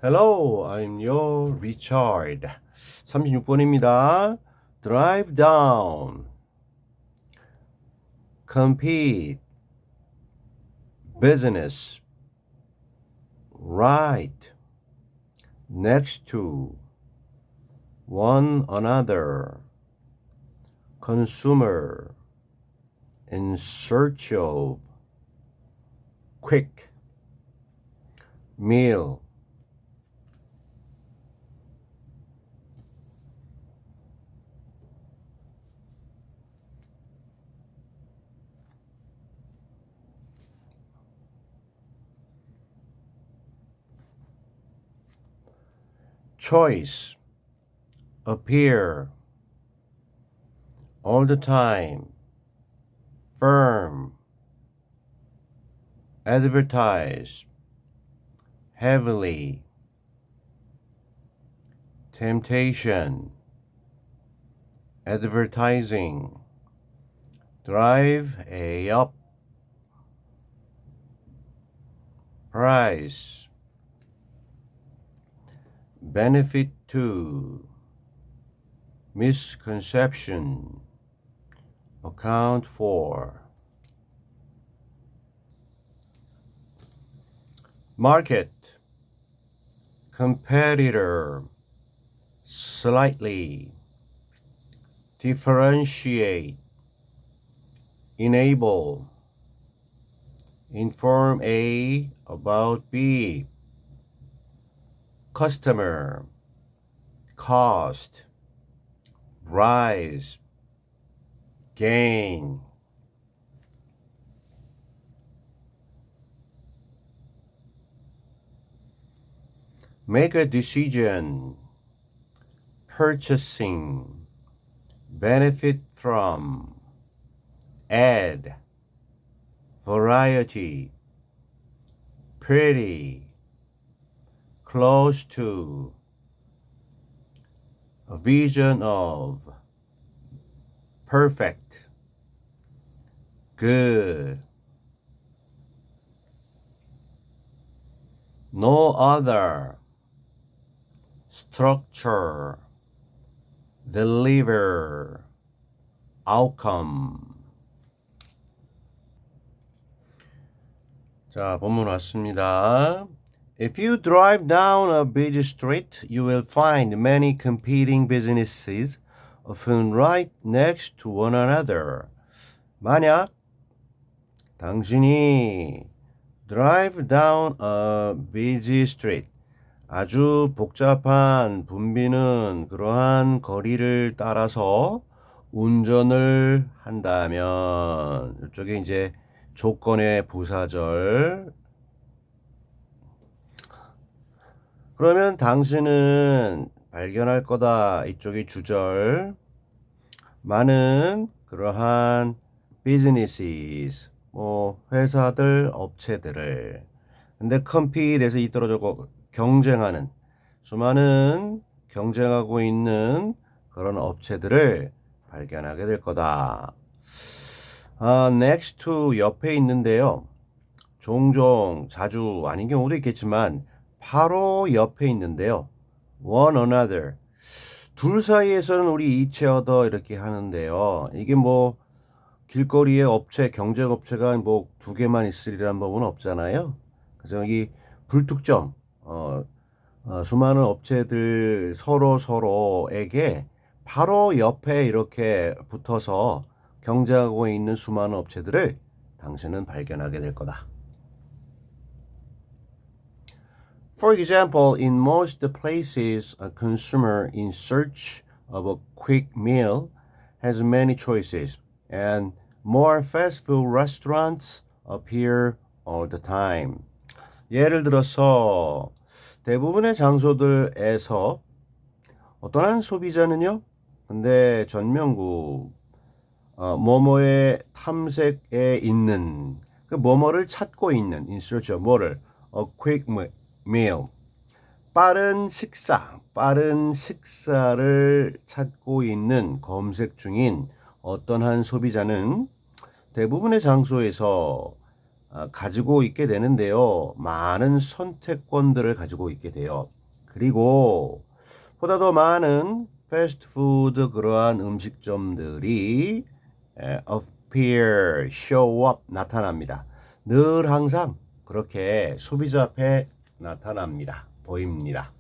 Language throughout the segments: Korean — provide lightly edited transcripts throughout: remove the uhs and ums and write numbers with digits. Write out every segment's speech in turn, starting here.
Hello, I'm your Richard. 36번입니다. Drive down, compete, business, right, next to, one another, consumer, in search of, quick, meal, choice, appear, all the time, firm, advertise, heavily, temptation, advertising, drive a up, price, benefit to, misconception, account for, market, competitor, slightly, differentiate, enable, inform A about B, customer, cost, rise, gain. Make a decision, purchasing, benefit from, add, variety, pretty, close to, a vision of, perfect, good, no other, structure, deliver, outcome. 자, 본문 왔습니다. If you drive down a busy street, you will find many competing businesses, often right next to one another. 만약 당신이 drive down a busy street, 아주 복잡한 붐비는 그러한 거리를 따라서 운전을 한다면, 이쪽에 이제 조건의 부사절. 그러면 당신은 발견할 거다. 이쪽이 주절. 많은 그러한 businesses, 회사들, 업체들을. 근데 compete에서 이 떨어졌고 경쟁하는, 수많은 경쟁하고 있는 그런 업체들을 발견하게 될 거다. next to 옆에 있는데요. 종종 자주 아닌 경우도 있겠지만 바로 옆에 있는데요. one another. 둘 사이에서는 우리 each other 이렇게 하는데요. 이게 길거리에 업체, 경쟁 업체가 두 개만 있으리란 법은 없잖아요. 그래서 여기 불특정, 수많은 업체들 서로에게 바로 옆에 이렇게 붙어서 경쟁하고 있는 수많은 업체들을 당신은 발견하게 될 거다. For example, in most places, a consumer in search of a quick meal has many choices, and more fast food restaurants appear all the time. 예를 들어서 대부분의 장소들에서 어떠한 소비자는요, 근데 전명국 뭐뭐의 탐색에 있는, 그 뭐뭐를 찾고 있는, in search of 뭐를, a quick meal, 빠른 식사를 찾고 있는, 검색 중인 어떤 한 소비자는 대부분의 장소에서 가지고 있게 되는데요. 많은 선택권들을 가지고 있게 돼요. 그리고 보다 더 많은 패스트푸드 그러한 음식점들이 appear, show up 나타납니다. 늘 항상 그렇게 소비자 앞에 나타납니다. 보입니다.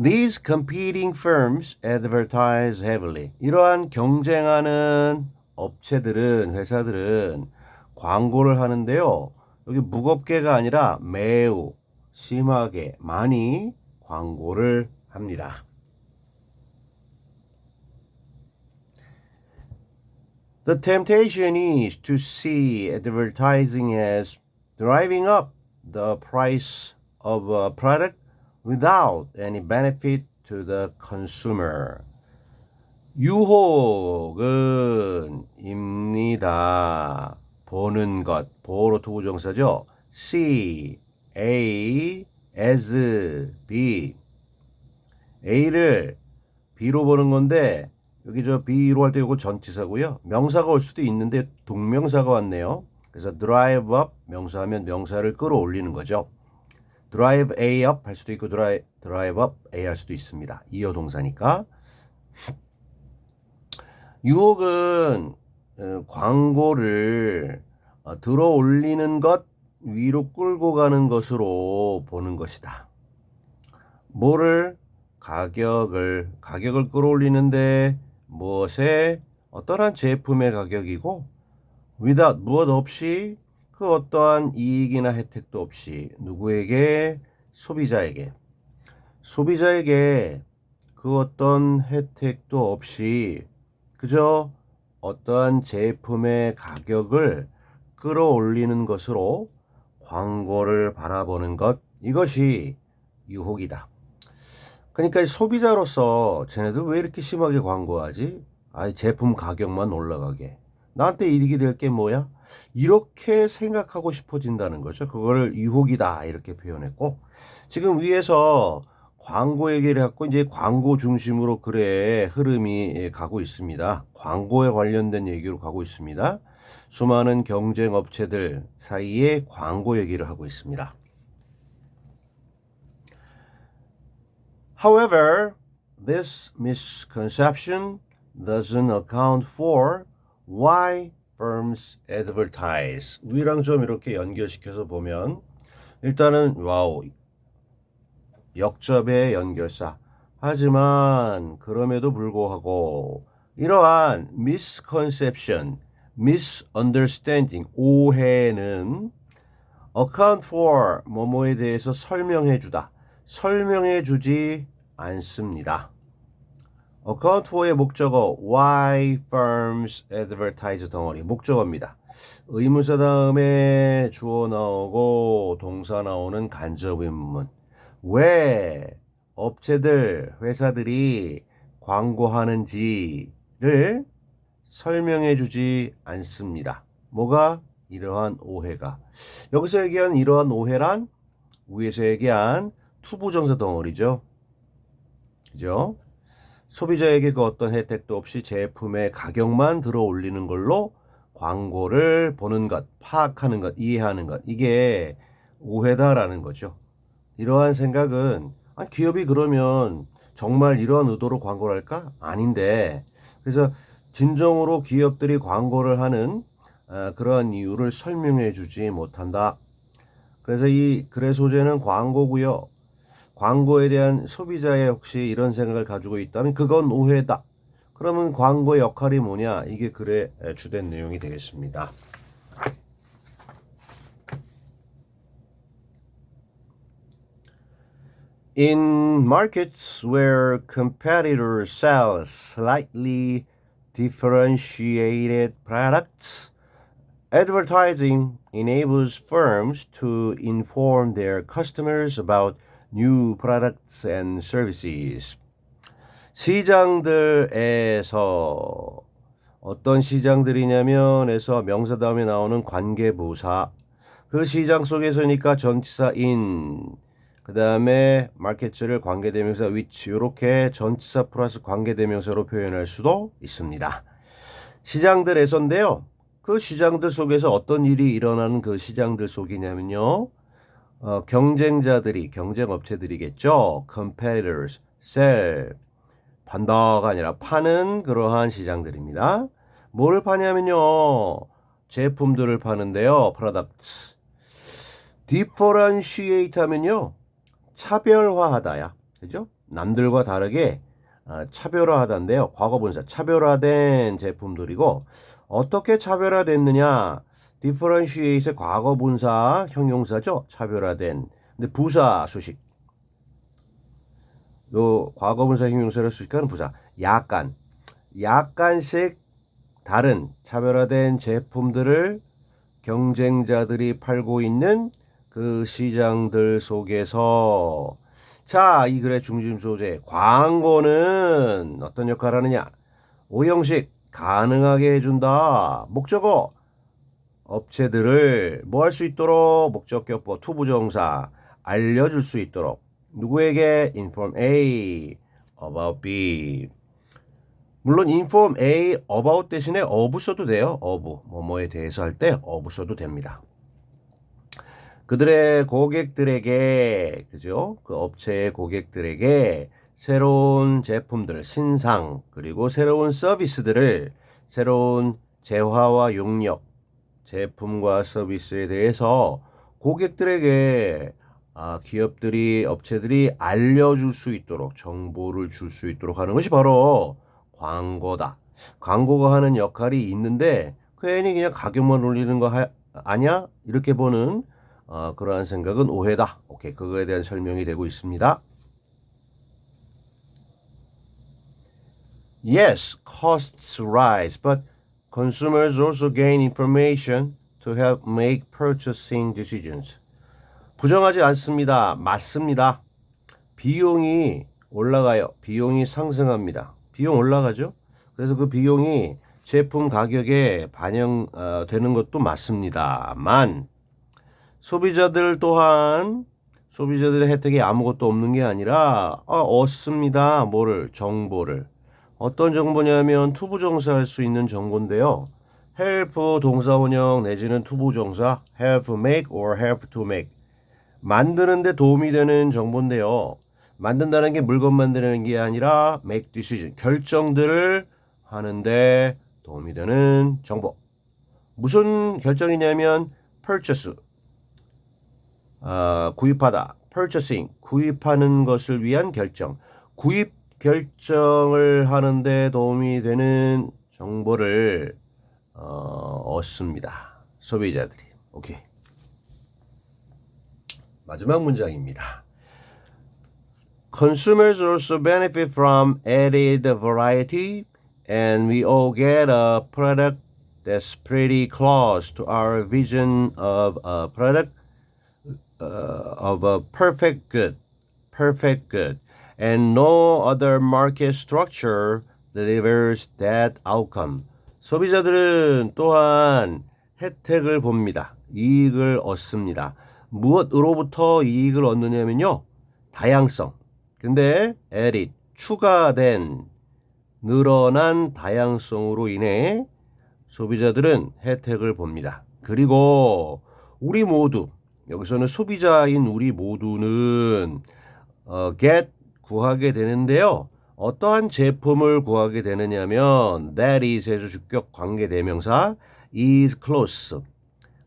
These competing firms advertise heavily. 이러한 경쟁하는 업체들은 회사들은 광고를 하는데요. 여기 무겁게가 아니라 매우 심하게 많이 광고를 합니다. The temptation is to see advertising as driving up the price of a product without any benefit to the consumer. 유혹은 입니다. 보는 것, 보로 투부정사죠. see, A, as, B. A를 B로 보는 건데 여기 저 B로 할 때 이거 전치사고요. 명사가 올 수도 있는데 동명사가 왔네요. 그래서 drive up 명사하면 명사를 끌어올리는 거죠. drive A up 할 수도 있고 drive up A 할 수도 있습니다. 이어 동사니까. 유혹은 광고를 들어 올리는 것, 위로 끌고 가는 것으로 보는 것이다. 뭐를? 가격을 끌어올리는데 무엇에? 어떠한 제품의 가격이고 without 무엇 없이 그 어떠한 이익이나 혜택도 없이 누구에게? 소비자에게 그 어떤 혜택도 없이 그저 어떠한 제품의 가격을 끌어올리는 것으로 광고를 바라보는 것, 이것이 유혹이다. 그러니까 소비자로서 쟤네들 왜 이렇게 심하게 광고하지? 제품 가격만 올라가게. 나한테 이익이 될 게 뭐야? 이렇게 생각하고 싶어진다는 거죠. 그거를 유혹이다 이렇게 표현했고, 지금 위에서 광고 얘기를 했고 이제 광고 중심으로 글의 흐름이 가고 있습니다. 광고에 관련된 얘기로 가고 있습니다. 수많은 경쟁 업체들 사이에 광고 얘기를 하고 있습니다. However, this misconception doesn't account for why firms advertise. 위랑 좀 이렇게 연결시켜서 보면 일단은 와우 역접의 연결사. 하지만 그럼에도 불구하고 이러한 misconception, misunderstanding, 오해는 account for 뭐뭐에 대해서 설명해주다. 설명해주지 않습니다. account for의 목적어 why firms advertise 덩어리 목적어입니다. 의문사 다음에 주어 나오고 동사 나오는 간접 의문문. 왜 업체들, 회사들이 광고하는지를 설명해주지 않습니다. 뭐가? 이러한 오해가. 여기서 얘기한 이러한 오해란 위에서 얘기한 투부정사 덩어리죠. 그죠? 소비자에게 그 어떤 혜택도 없이 제품의 가격만 들어 올리는 걸로 광고를 보는 것, 파악하는 것, 이해하는 것. 이게 오해다라는 거죠. 이러한 생각은 기업이 그러면 정말 이러한 의도로 광고를 할까? 아닌데 그래서 진정으로 기업들이 광고를 하는 그러한 이유를 설명해 주지 못한다. 그래서 이 글의 소재는 광고고요. 광고에 대한 소비자의 혹시 이런 생각을 가지고 있다면 그건 오해다. 그러면 광고의 역할이 뭐냐? 이게 글의 주된 내용이 되겠습니다. In markets where competitors sell slightly differentiated products, advertising enables firms to inform their customers about new products and services. 시장들에서 어떤 시장들이냐면에서 명사 다음에 나오는 관계부사. 그 시장 속에서니까 전치사 in 그 다음에 마켓을 관계대명사 which 이렇게 전치사 플러스 관계대명사로 표현할 수도 있습니다. 시장들에서인데요. 그 시장들 속에서 어떤 일이 일어나는 그 시장들 속이냐면요. 경쟁자들이, 경쟁업체들이겠죠. competitors, sell, 판다가 아니라 파는 그러한 시장들입니다. 뭘 파냐면요. 제품들을 파는데요. products. differentiate 하면요. 차별화하다야. 그죠? 남들과 다르게 차별화하다인데요. 과거분사 차별화된 제품들이고 어떻게 차별화됐느냐? differentiate의 과거분사 형용사죠. 차별화된. 근데 부사 수식. 요 과거분사 형용사를 수식하는 부사. 약간씩 다른 차별화된 제품들을 경쟁자들이 팔고 있는 그 시장들 속에서 자, 이 글의 중심 소재 광고는 어떤 역할을 하느냐? 오형식 가능하게 해준다. 목적어 업체들을 뭐 할 수 있도록 목적격보 투부정사 알려줄 수 있도록 누구에게 inform A about B. 물론 inform A about 대신에 of 써도 돼요. of 뭐뭐에 대해서 할 때 of 써도 됩니다. 그들의 고객들에게 그죠? 그 업체의 고객들에게 새로운 제품들, 신상 그리고 새로운 서비스들을 새로운 재화와 용역, 제품과 서비스에 대해서 고객들에게 기업들이, 업체들이 알려줄 수 있도록 정보를 줄 수 있도록 하는 것이 바로 광고다. 광고가 하는 역할이 있는데 괜히 그냥 가격만 올리는 거 아니야? 이렇게 보는 그러한 생각은 오해다. 오케이, 그거에 대한 설명이 되고 있습니다. Yes, costs rise, but consumers also gain information to help make purchasing decisions. 부정하지 않습니다. 맞습니다. 비용이 올라가요. 비용이 상승합니다. 비용 올라가죠. 그래서 그 비용이 제품 가격에 반영되는 것도 맞습니다만 소비자들 또한 소비자들의 혜택이 아무것도 없는 게 아니라 얻습니다. 뭐를? 정보를. 어떤 정보냐면 투부정사 할 수 있는 정보인데요. help 동사원형 내지는 투부정사 help make or help to make 만드는 데 도움이 되는 정보인데요. 만든다는 게 물건 만드는 게 아니라 make decision 결정들을 하는데 도움이 되는 정보. 무슨 결정이냐면 purchase 구입하다, purchasing, 구입하는 것을 위한 결정, 구입 결정을 하는데 도움이 되는 정보를 얻습니다. 소비자들이. 오케이. 마지막 문장입니다. Consumers also benefit from added variety, and we all get a product that's pretty close to our vision of a product. Of a perfect good, and no other market structure delivers that outcome. 소비자들은 또한 혜택을 봅니다. 이익을 얻습니다. 무엇으로부터 이익을 얻느냐면요. 다양성. 근데 added, 추가된, 늘어난 다양성으로 인해 소비자들은 혜택을 봅니다. 그리고 우리 모두 여기서는 소비자인 우리 모두는 get 구하게 되는데요. 어떠한 제품을 구하게 되느냐면 that is에서 주격 관계대명사 is close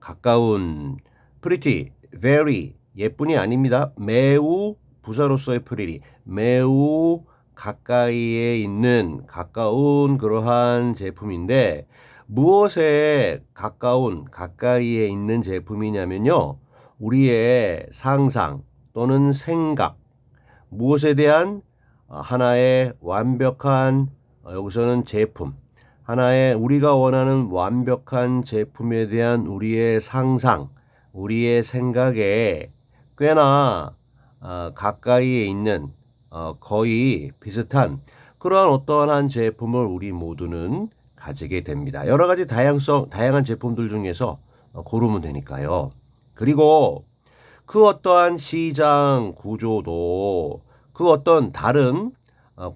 가까운 pretty, very 예쁜이 아닙니다. 매우 부사로서의 pretty 매우 가까이에 있는 가까운 그러한 제품인데 무엇에 가까이에 있는 제품이냐면요. 우리의 상상 또는 생각, 무엇에 대한 하나의 완벽한 여기서는 제품, 하나의 우리가 원하는 완벽한 제품에 대한 우리의 상상, 우리의 생각에 꽤나 가까이에 있는 거의 비슷한 그러한 어떠한 제품을 우리 모두는 가지게 됩니다. 여러 가지 다양한 제품들 중에서 고르면 되니까요. 그리고 그 어떠한 시장 구조도 그 어떤 다른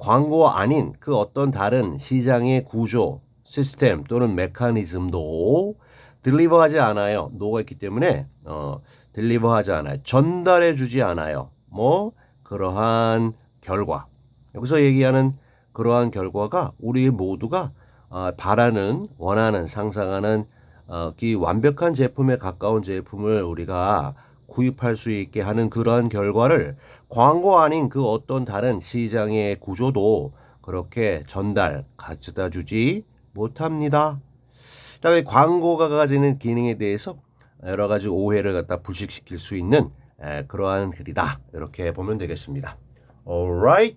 광고 아닌 그 어떤 다른 시장의 구조, 시스템 또는 메커니즘도 딜리버하지 않아요. 노가 있기 때문에 딜리버하지 않아요. 전달해 주지 않아요. 뭐 그러한 결과. 여기서 얘기하는 그러한 결과가 우리 모두가 바라는, 원하는, 상상하는 그 완벽한 제품에 가까운 제품을 우리가 구입할 수 있게 하는 그러한 결과를 광고 아닌 그 어떤 다른 시장의 구조도 그렇게 가져다 주지 못합니다. 자, 광고가 가지는 기능에 대해서 여러 가지 오해를 갖다 불식시킬 수 있는 그러한 글이다. 이렇게 보면 되겠습니다. Alright.